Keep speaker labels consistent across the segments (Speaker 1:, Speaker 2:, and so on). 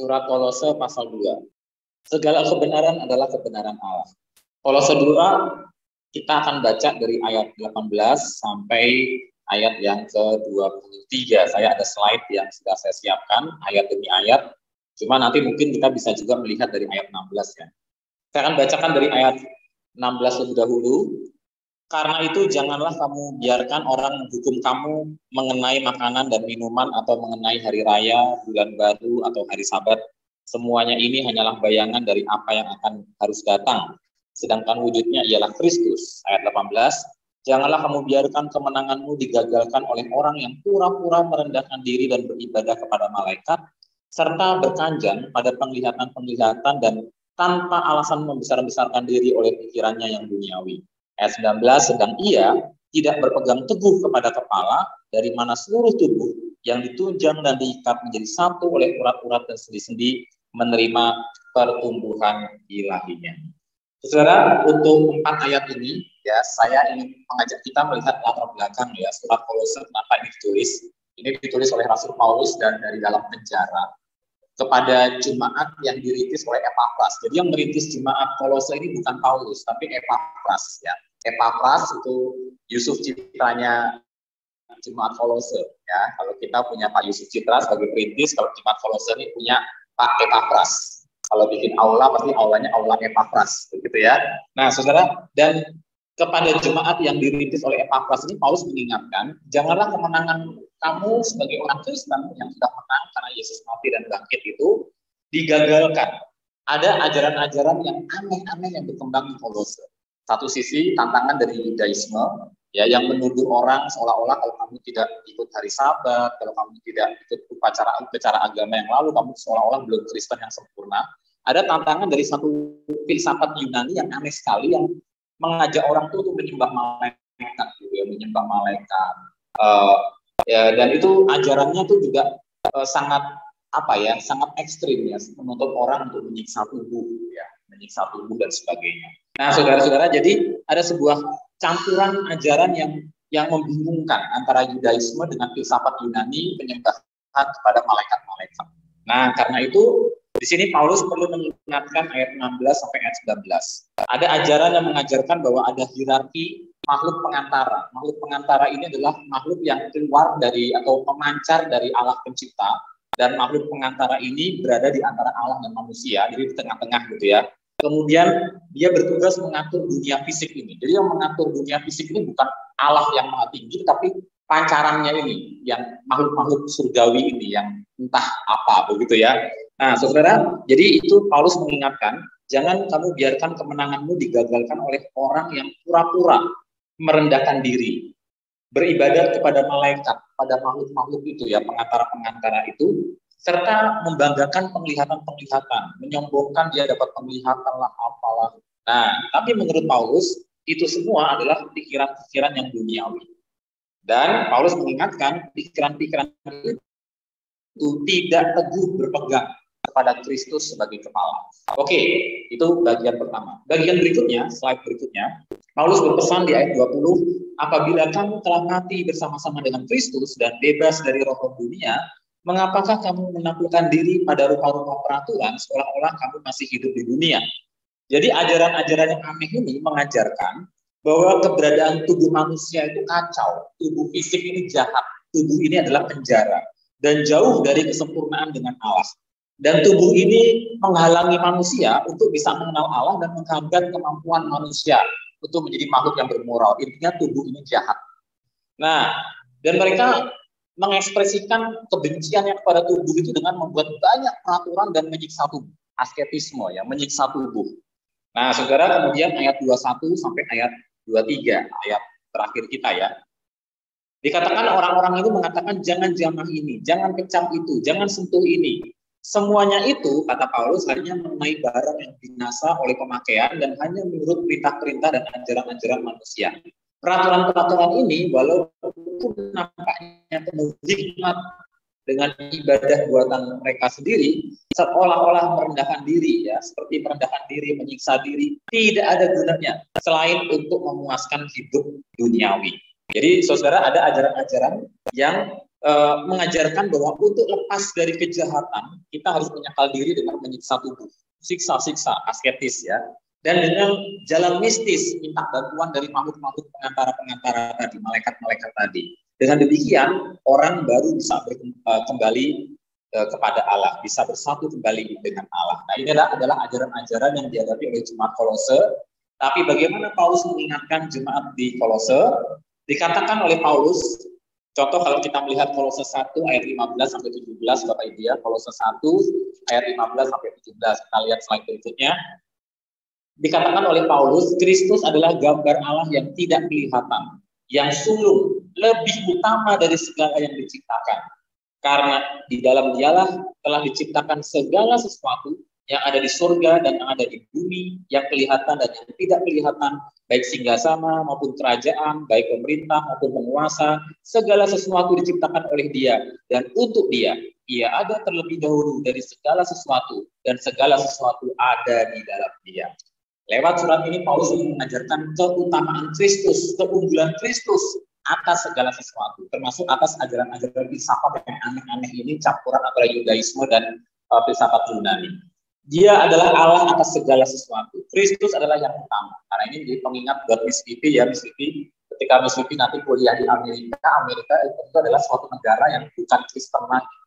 Speaker 1: Surat Kolose pasal 2. Segala kebenaran adalah kebenaran Allah. Kolose 2 kita akan baca dari ayat 18 sampai ayat yang ke-23. Saya ada slide yang sudah saya siapkan, ayat demi ayat. Cuma nanti mungkin kita bisa juga melihat dari ayat 16 ya. Saya akan bacakan dari ayat 16 lebih dahulu. Karena itu janganlah kamu biarkan orang menghukum kamu mengenai makanan dan minuman atau mengenai hari raya, bulan baru, atau hari sabat. Semuanya ini hanyalah bayangan dari apa yang akan harus datang. Sedangkan wujudnya ialah Kristus. Ayat 18. Janganlah kamu biarkan kemenanganmu digagalkan oleh orang yang pura-pura merendahkan diri dan beribadah kepada malaikat, serta berkanjang pada penglihatan-penglihatan dan tanpa alasan membesar-besarkan diri oleh pikirannya yang duniawi. Ayat 19, sedang ia tidak berpegang teguh kepada kepala, dari mana seluruh tubuh yang ditunjang dan diikat menjadi satu oleh urat-urat dan sendi-sendi menerima pertumbuhan ilahinya. Saudara, untuk 4 ayat ini, ya saya ingin mengajak kita melihat latar belakang ya surat Kolose kenapa ini ditulis. Ini ditulis oleh Rasul Paulus dan dari dalam penjara kepada jemaat yang dirintis oleh Epafras. Jadi yang merintis jemaat Kolose ini bukan Paulus, tapi Epafras ya. Epafras itu Yusuf Citranya jemaat Kolose ya. Kalau kita punya Pak Yusuf Citra sebagai perintis, kalau jemaat Kolose ini punya Pak Epafras. Kalau bikin aula pasti aulanya aula Epafras, begitu ya. Nah, saudara, dan kepada jemaat yang dirintis oleh Epafras ini Paulus mengingatkan, janganlah kemenangan kamu sebagai orang Kristen yang sudah menang karena Yesus mati dan bangkit itu digagalkan. Ada ajaran-ajaran yang aneh-aneh yang berkembang di Kolose. Satu sisi tantangan dari Yudaisme ya yang menuduh orang seolah-olah kalau kamu tidak ikut hari Sabat, kalau kamu tidak ikut upacara agama yang lalu, kamu seolah-olah belum Kristen yang sempurna. Ada tantangan dari satu filsafat Yunani yang aneh sekali yang mengajak orang itu untuk menyembah malaikat, gitu ya, menyembah malaikat. Ya, dan itu ajarannya tuh juga sangat sangat ekstrim ya, menuntut orang untuk menyiksa tubuh ya, menyiksa tubuh dan sebagainya. Nah, saudara-saudara, jadi ada sebuah campuran ajaran yang membingungkan antara Yudaisme dengan filsafat Yunani penyembahan kepada malaikat-malaikat. Nah, karena itu di sini Paulus perlu mengingatkan ayat 16 sampai ayat 19. Ada ajaran yang mengajarkan bahwa ada hierarki makhluk pengantara. Makhluk pengantara ini adalah makhluk yang keluar dari atau memancar dari Allah pencipta, dan makhluk pengantara ini berada di antara Allah dan manusia, jadi di tengah-tengah gitu ya. Kemudian dia bertugas mengatur dunia fisik ini. Jadi yang mengatur dunia fisik ini bukan Allah yang maha tinggi, tapi pancarannya ini, yang makhluk-makhluk surgawi ini, yang entah apa begitu ya. Nah, saudara, jadi itu Paulus mengingatkan, jangan kamu biarkan kemenanganmu digagalkan oleh orang yang pura-pura merendahkan diri, beribadah kepada malaikat, pada makhluk-makhluk itu ya, pengantara-pengantara itu, serta membanggakan penglihatan-penglihatan, menyombongkan dia dapat penglihatan lah apalah. Nah, tapi menurut Paulus, itu semua adalah pikiran-pikiran yang duniawi. Dan Paulus mengingatkan pikiran-pikiran itu tidak teguh berpegang kepada Kristus sebagai kepala. Oke, itu bagian pertama. Bagian berikutnya, slide berikutnya, Paulus berpesan di ayat 20, apabila kamu telah mati bersama-sama dengan Kristus dan bebas dari roh dunia, mengapakah kamu menaklukkan diri pada rupa-rupa peraturan seolah-olah kamu masih hidup di dunia? Jadi ajaran-ajaran yang aneh ini mengajarkan bahwa keberadaan tubuh manusia itu kacau. Tubuh fisik ini jahat. Tubuh ini adalah penjara. Dan jauh dari kesempurnaan dengan Allah. Dan tubuh ini menghalangi manusia untuk bisa mengenal Allah dan menghambat kemampuan manusia untuk menjadi makhluk yang bermoral. Intinya tubuh ini jahat. Nah, dan mereka mengekspresikan kebenciannya kepada tubuh itu dengan membuat banyak peraturan dan menyiksa tubuh. Asketisme ya, menyiksa tubuh. Nah, saudara, kemudian ayat 21 sampai ayat 23, ayat terakhir kita ya. Dikatakan orang-orang itu mengatakan jangan jamah ini, jangan kecap itu, jangan sentuh ini. Semuanya itu, kata Paulus, hanya mengenai barang yang binasa oleh pemakaian dan hanya menurut perintah-perintah dan ajaran-ajaran manusia. Peraturan-peraturan ini walaupun nampaknya penuh hikmat dengan ibadah buatan mereka sendiri, seolah-olah merendahkan diri ya, seperti merendahkan diri, menyiksa diri, tidak ada gunanya selain untuk memuaskan hidup duniawi. Jadi saudara, ada ajaran-ajaran yang mengajarkan bahwa untuk lepas dari kejahatan kita harus menyakal diri dengan menyiksa tubuh, siksa-siksa asketis ya, dan dengan jalan mistis minta bantuan dari makhluk-makhluk pengantara-pengantara tadi, malaikat-malaikat tadi. Dengan demikian orang baru bisa kembali kepada Allah, bisa bersatu kembali dengan Allah. Nah, ini adalah ajaran-ajaran yang dihadapi oleh jemaat Kolose. Tapi bagaimana Paulus mengingatkan jemaat di Kolose? Dikatakan oleh Paulus, contoh kalau kita melihat Kolose 1 ayat 15 sampai 17 Bapak Ibu ya, Kolose 1 ayat 15 sampai 17. Kita lihat slide berikutnya. Dikatakan oleh Paulus, Kristus adalah gambar Allah yang tidak kelihatan, yang sulung, lebih utama dari segala yang diciptakan. Karena di dalam Dialah telah diciptakan segala sesuatu yang ada di surga dan yang ada di bumi, yang kelihatan dan yang tidak kelihatan, baik singgasana maupun kerajaan, baik pemerintah maupun penguasa, segala sesuatu diciptakan oleh Dia, dan untuk Dia, Ia ada terlebih dahulu dari segala sesuatu, dan segala sesuatu ada di dalam Dia. Lewat surat ini Paulus mengajarkan keutamaan Kristus, keunggulan Kristus atas segala sesuatu, termasuk atas ajaran-ajaran filsafat yang aneh-aneh ini, campuran antara Yudaisme dan filsafat Yunani. Dia adalah Allah atas segala sesuatu. Kristus adalah yang utama. Karena ini menjadi pengingat buat Miss Vivi ya, Miss Vivi. Ketika Miss Vivi nanti kuliah di Amerika, Amerika itu adalah suatu negara yang bukan Kristen lagi.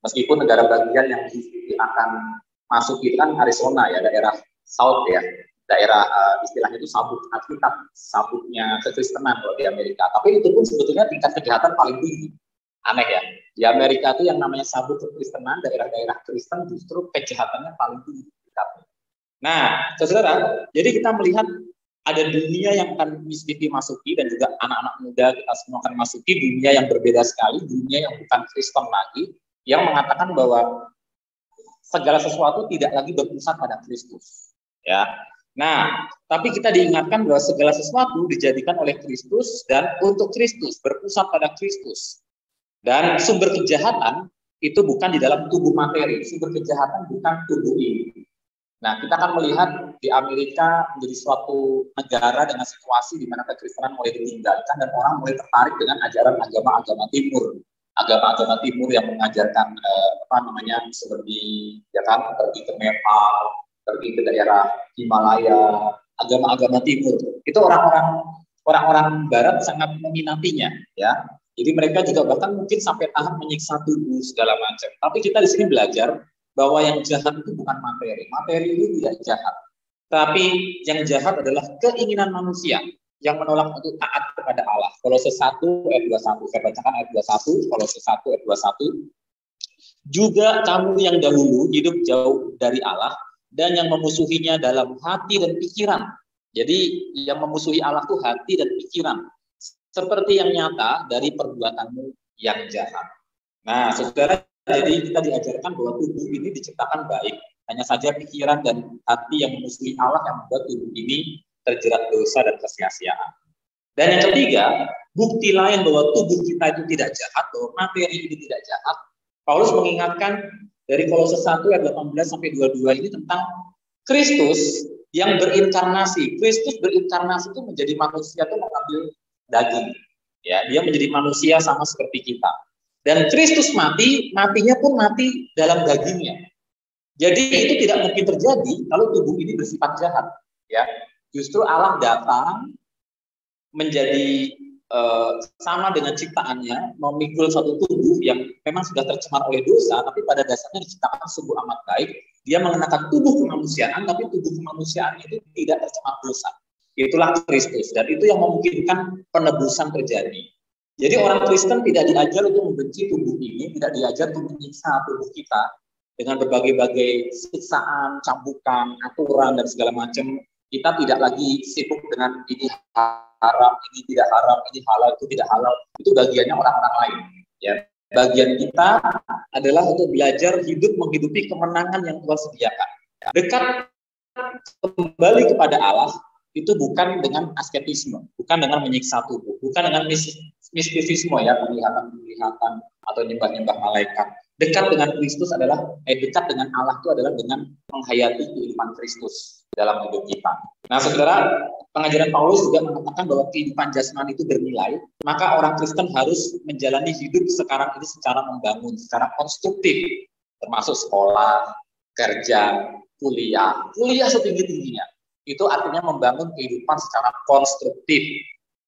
Speaker 1: Meskipun negara bagian yang Miss Vivi akan masuk itu kan Arizona ya, daerah South ya, daerah istilahnya itu sabuk Alkitab, sabuknya kekristenan kalau di Amerika. Tapi itu pun sebetulnya tingkat kejahatan paling tinggi. Aneh ya, di Amerika itu yang namanya sabuk kekristenan, daerah-daerah Kristen justru kejahatannya paling tinggi. Nah, saudara, jadi kita melihat ada dunia yang akan Miss Vivi masuki dan juga anak-anak muda kita semua akan masuki dunia yang berbeda sekali, dunia yang bukan Kristen lagi, yang mengatakan bahwa segala sesuatu tidak lagi berpusat pada Kristus. Ya, nah, tapi kita diingatkan bahwa segala sesuatu dijadikan oleh Kristus dan untuk Kristus, berpusat pada Kristus. Dan sumber kejahatan itu bukan di dalam tubuh materi, sumber kejahatan bukan tubuh ini. Nah, kita akan melihat di Amerika menjadi suatu negara dengan situasi di mana kekristenan mulai ditinggalkan dan orang mulai tertarik dengan ajaran agama-agama timur. Agama-agama timur yang mengajarkan seperti ya kan, pergi ke Nepal, pergi ke daerah Himalaya, agama-agama timur. Itu orang-orang barat sangat meminatinya ya. Jadi mereka juga bahkan mungkin sampai tahap menyiksa tubuh segala macam. Tapi kita di sini belajar bahwa yang jahat itu bukan materi. Materi itu tidak jahat. Tapi yang jahat adalah keinginan manusia yang menolak untuk taat kepada Allah. Kolose 1 ayat 21. Saya bacakan ayat 21, Kolose 1 ayat 21. Juga kamu yang dahulu hidup jauh dari Allah dan yang memusuhinya dalam hati dan pikiran. Jadi yang memusuhi Allah itu hati dan pikiran. Seperti yang nyata dari perbuatanmu yang jahat. Nah, saudara, jadi kita diajarkan bahwa tubuh ini diciptakan baik. Hanya saja pikiran dan hati yang memusuhi Allah yang membuat tubuh ini terjerat dosa dan kesia-siaan. Dan yang ketiga, bukti lain bahwa tubuh kita itu tidak jahat, bahwa materi ini tidak jahat. Paulus mengingatkan dari Kolose 1 ayat 18 sampai 22 ini tentang Kristus yang berinkarnasi. Kristus berinkarnasi itu menjadi manusia itu mengambil daging. Ya, dia menjadi manusia sama seperti kita. Dan Kristus mati, matinya pun mati dalam dagingnya. Jadi itu tidak mungkin terjadi kalau tubuh ini bersifat jahat. Ya, justru Allah datang menjadi sama dengan ciptaannya, memikul satu tubuh yang memang sudah tercemar oleh dosa, tapi pada dasarnya diciptakan sungguh amat baik. Dia mengenakan tubuh kemanusiaan, tapi tubuh kemanusiaan itu tidak tercemar dosa. Itulah Kristus, dan itu yang memungkinkan penebusan terjadi. Jadi orang Kristen tidak diajar untuk membenci tubuh ini, tidak diajar untuk menyiksa tubuh kita dengan berbagai-bagai siksaan, cambukan, aturan, dan segala macam. Kita tidak lagi sibuk dengan ini haram, ini tidak haram, ini halal, itu tidak halal. Itu bagiannya orang-orang lain. Ya, bagian kita adalah untuk belajar hidup menghidupi kemenangan yang Tuhan sediakan. Dekat kembali kepada Allah itu bukan dengan asketisme, bukan dengan menyiksa tubuh, bukan dengan mistisisme ya, penglihatan atau nyembah-nyembah malaikat. Dekat dengan Kristus adalah dekat dengan Allah itu adalah dengan menghayati kehidupan Kristus dalam hidup kita. Nah, saudara, pengajaran Paulus juga mengatakan bahwa kehidupan jasmani itu bernilai, maka orang Kristen harus menjalani hidup sekarang ini secara membangun, secara konstruktif, termasuk sekolah, kerja, kuliah setinggi-tingginya. Itu artinya membangun kehidupan secara konstruktif,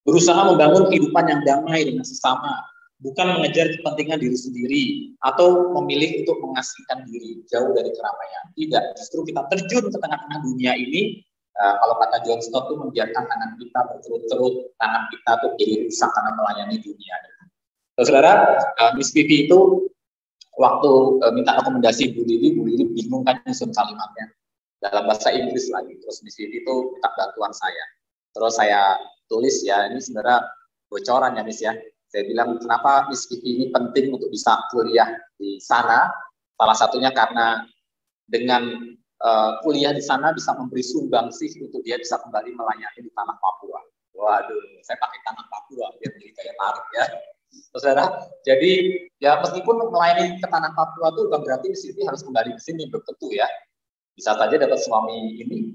Speaker 1: berusaha membangun kehidupan yang damai dengan sesama, bukan mengejar kepentingan diri sendiri atau memilih untuk mengasingkan diri jauh dari keramaian. Tidak, justru kita terjun ke tengah-tengah dunia ini. Kalau kata John Stott itu membiarkan tangan kita berkerut-kerut, tangan kita tuh jadi rusak karena melayani dunia. Saudara, Miss Vivi itu waktu minta rekomendasi Bu Lili bingung kan nyusun kalimatnya dalam bahasa Inggris lagi. Terus Miss Vivi itu minta bantuan saya. Terus saya tulis ya, ini sebenarnya bocoran ya Miss ya. Saya bilang kenapa Miss Vivi ini penting untuk bisa kuliah di sana. Salah satunya karena dengan kuliah di sana bisa memberi sumbangsih untuk dia bisa kembali melayani di tanah Papua. Waduh, saya pakai tanah Papua biar jadi kayak tarik ya. Saudara, jadi ya meskipun melayani ke tanah Papua itu bukan berarti Siti harus kembali ke sini, belum tentu ya. Bisa saja dapat suami ini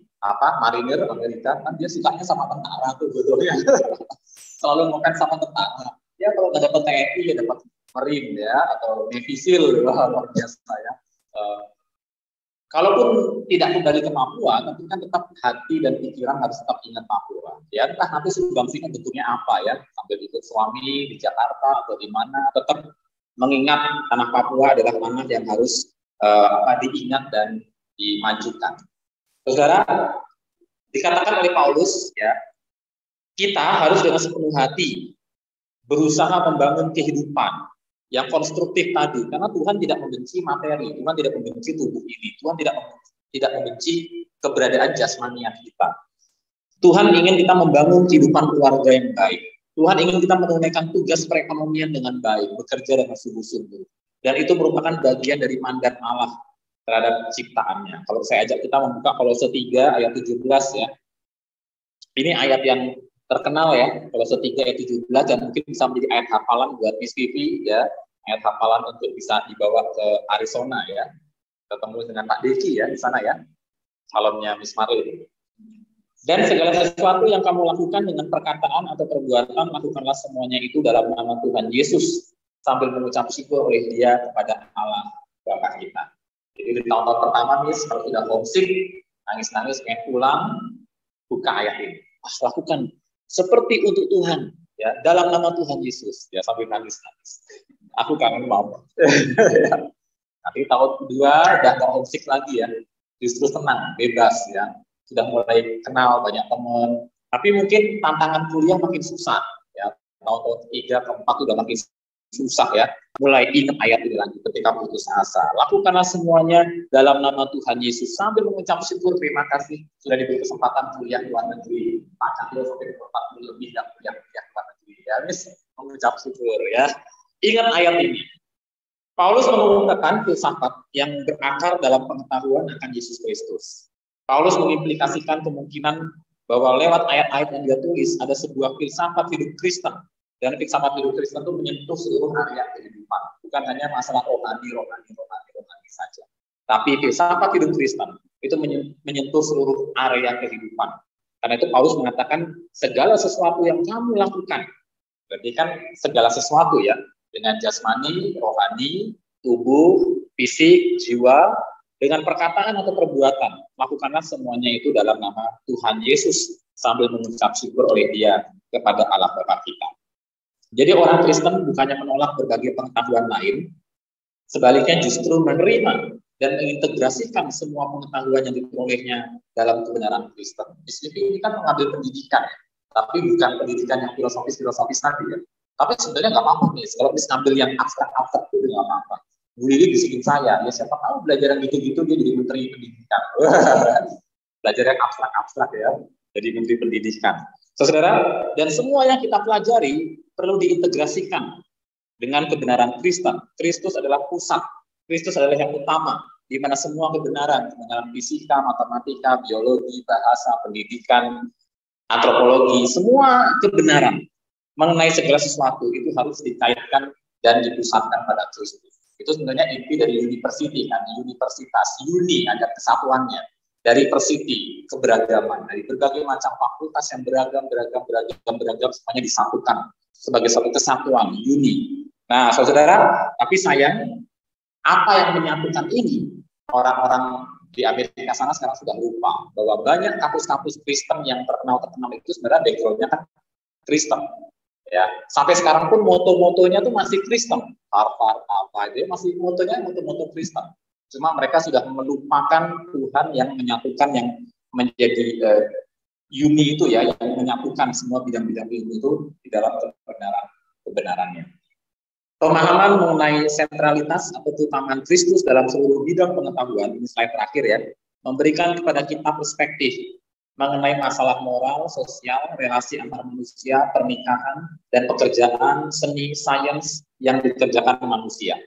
Speaker 1: marinir Amerika, kan dia sukanya sama tentara tuh bodohnya. Selalu makan sama tentara. Ya kalau nggak dapat TNI ya dapat Marine ya atau Navy SEAL, luar biasa ya. Kalaupun tidak kembali ke Papua, tapi kan tetap hati dan pikiran harus tetap ingat Papua. Ya entah nanti sumbangsihnya bentuknya apa ya, sambil ikut suami di Jakarta atau di mana, tetap mengingat tanah Papua adalah tanah yang harus diingat dan dimajukan. Saudara, dikatakan oleh Paulus ya, kita harus dengan sepenuh hati berusaha membangun kehidupan yang konstruktif tadi, karena Tuhan tidak membenci materi, Tuhan tidak membenci tubuh ini, Tuhan tidak membenci keberadaan jasmanian kita. Tuhan ingin kita membangun kehidupan keluarga yang baik. Tuhan ingin kita menunaikan tugas perekonomian dengan baik, bekerja dengan sungguh-sungguh. Dan itu merupakan bagian dari mandat Allah terhadap ciptaannya. Kalau saya ajak kita membuka Kolose 3 ayat 17 ya. Ini ayat yang terkenal ya, Kolose 3 ayat 17 dan mungkin bisa menjadi ayat hafalan buat Miss Vivi ya, ayat hafalan untuk bisa dibawa ke Arizona ya, ketemu dengan Pak Deki ya di sana ya, calonnya Miss Marley. Dan segala sesuatu yang kamu lakukan dengan perkataan atau perbuatan, lakukanlah semuanya itu dalam nama Tuhan Yesus sambil mengucap syukur oleh Dia kepada Allah Bapa kita. Jadi di tahun-tahun pertama Miss kalau sudah homesick, nangis-nangis pengen pulang, buka ayat ini. Lakukan seperti untuk Tuhan ya, dalam nama Tuhan Yesus ya, sambil nangis-nangis. Aku kangen mama. Nanti tahun kedua udah nggak homesick lagi ya, justru tenang, bebas ya, sudah mulai kenal banyak teman. Tapi mungkin tantangan kuliah makin susah ya, tahun ketiga keempat udah makin susah ya, mulai ingat ayat ini lagi ketika putus asa. Lakukanlah semuanya dalam nama Tuhan Yesus sambil mengucap syukur, terima kasih sudah diberi kesempatan kuliah di luar negeri. Pak Cahyo sampai 40 lebih dan kuliah di luar negeri ya, Miss mengucap syukur ya. Ingat ayat ini. Paulus mengungkapkan filsafat yang berakar dalam pengetahuan akan Yesus Kristus. Paulus mengimplikasikan kemungkinan bahwa lewat ayat-ayat yang dia tulis ada sebuah filsafat hidup Kristen. Dan filsafat hidup Kristen itu menyentuh seluruh area kehidupan. Bukan hanya masalah rohani saja. Tapi filsafat hidup Kristen itu menyentuh seluruh area kehidupan. Karena itu Paulus mengatakan segala sesuatu yang kamu lakukan. Berarti kan segala sesuatu ya. Dengan jasmani, rohani, tubuh, fisik, jiwa, dengan perkataan atau perbuatan. Lakukanlah semuanya itu dalam nama Tuhan Yesus sambil mengucap syukur oleh Dia kepada Allah Bapa kita. Jadi orang Kristen bukannya menolak berbagai pengetahuan lain, sebaliknya justru menerima dan mengintegrasikan semua pengetahuan yang diperolehnya dalam kebenaran Kristen. Di sini ini kan mengambil pendidikan, tapi bukan pendidikan yang filosofis tadi ya. Tapi sebenarnya nggak apa-apa nih, kalau bisa ambil yang abstrak itu nggak apa-apa. Bu Lili bisikin saya, ya siapa tahu belajar yang gitu-gitu dia jadi menteri pendidikan. Belajar yang abstrak ya, jadi menteri pendidikan. Saudara, dan semua yang kita pelajari perlu diintegrasikan dengan kebenaran Kristen. Kristus adalah pusat, Kristus adalah yang utama, di mana semua kebenaran fisika, matematika, biologi, bahasa, pendidikan, antropologi, semua kebenaran mengenai segala sesuatu itu harus dikaitkan dan dipusatkan pada Kristus. Itu sebenarnya inti dari university kan, universitas, uni ada kesatuannya. dari Persiti, keberagaman, dari berbagai macam fakultas yang beragam, semuanya disatukan sebagai satu kesatuan, uni. Nah, saudara, tapi sayang, apa yang menyatukan ini, orang-orang di Amerika sana sekarang sudah lupa bahwa banyak kampus-kampus Kristen yang terkenal itu sebenarnya background-nya kan Kristen. Ya, sampai sekarang pun moto-motonya tuh masih Kristen. Harvard apa dia masih motonya moto-moto Kristen. Cuma mereka sudah melupakan Tuhan yang menyatukan, yang menjadi uni itu ya, yang menyatukan semua bidang-bidang ilmu itu di dalam kebenarannya. Pemahaman mengenai sentralitas atau keutamaan Kristus dalam seluruh bidang pengetahuan, ini slide terakhir ya, memberikan kepada kita perspektif mengenai masalah moral, sosial, relasi antar manusia, pernikahan, dan pekerjaan, seni, sains yang dikerjakan manusia.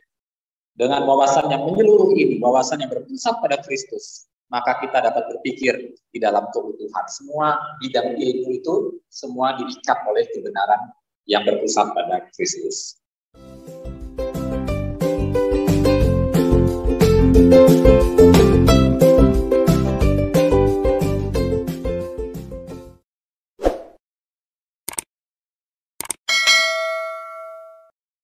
Speaker 1: Dengan wawasan yang menyeluruh ini, wawasan yang berpusat pada Kristus, maka kita dapat berpikir di dalam keutuhan. Semua bidang ilmu itu semua diikat oleh kebenaran yang berpusat pada Kristus.